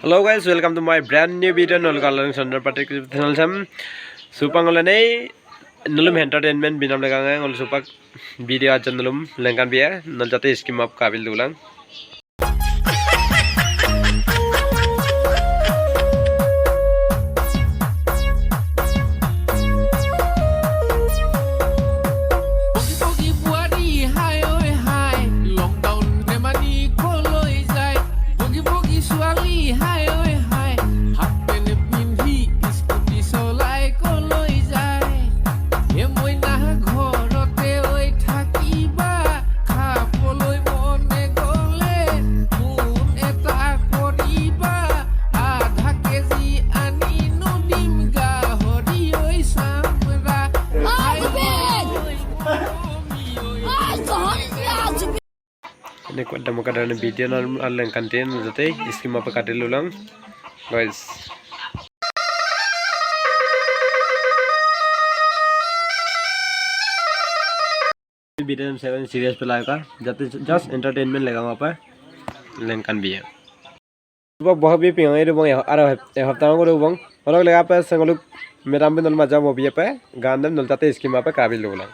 Hello guys, welcome to my brand new video. Chandan channel sam supang olane nulum entertainment binam legang ngol supak video ajan nulum lengkan biya nol jate skim up kabil dulang. Ini kuat demo kadang video normal yang kantin jate skim apa kadel ulang guys. Video में 7 serious पे लाएगा जाते just entertainment लगा वहाँ पर Lankan भी है सुबह बहुत भी पिंगे रे बंग आरो हफ्ता को रे बंग और लगा पे संगलु मेराम भी नल मजा मोबिया पे गांधम नल जाते स्कीम पे काबिल लोला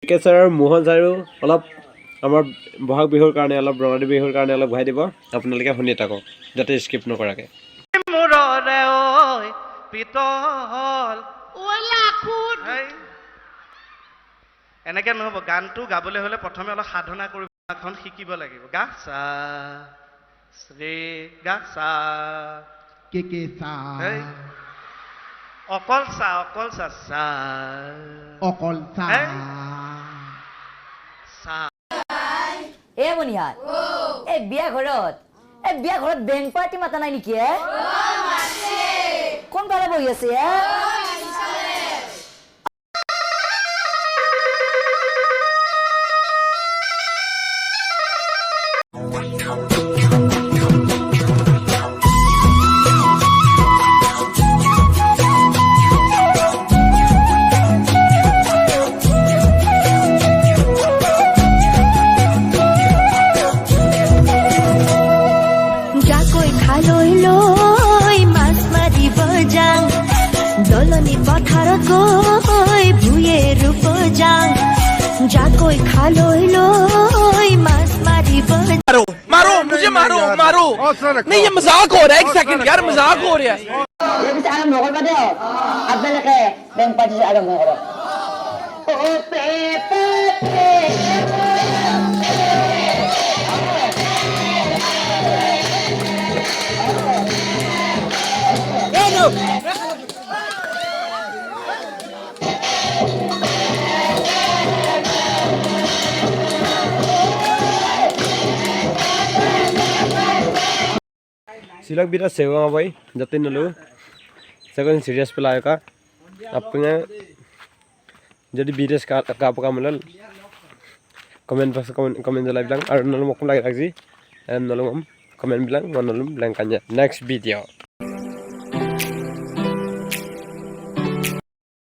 কেছাৰ মোহন চাৰু অলপ আমাৰ বহাগ বিহুৰ কাৰণে অলপ ৰঙালী বিহুৰ কাৰণে অলপ ঘাই দিব আপোনালোকে শুনি থাকক যাতে স্কিপ নকৰাকে মুৰৰে ঐ পিতল ওলা খুদ এনেকে নহব গানটো গাবলৈ হলে প্ৰথমে অলপ সাধনা কৰিব এখন শিকিব লাগিব গা সা ৰে গা সা কে সা অকল সা সা অকল সা এ মনিহার এ বিয়া ঘৰত বেং পাৰ্টি মাতা নাই নেকি কোন ফালে বহি আছে দলনি পথাৰত গৈ ভুয়ে ৰূপ যাং যাকৈ খালৈ লৈ মাছ মাৰিব मारो मुझे मारो नहीं ये मजाक हो रहा है एक सेकंड यार मजाक हो रहा है ये bisa alam lokal pada আপোনালোকে বেং পাৰ্টি আৰম্ভ কৰক ও পেপে सिलक बिरा सेवा भाई जते नलु सेकंड सीरियस पे लाएगा अपने jadi videos ka mulal komen pas komen live bilang ar nalum aku lagi sih nalum komen bilang nalum bilang next video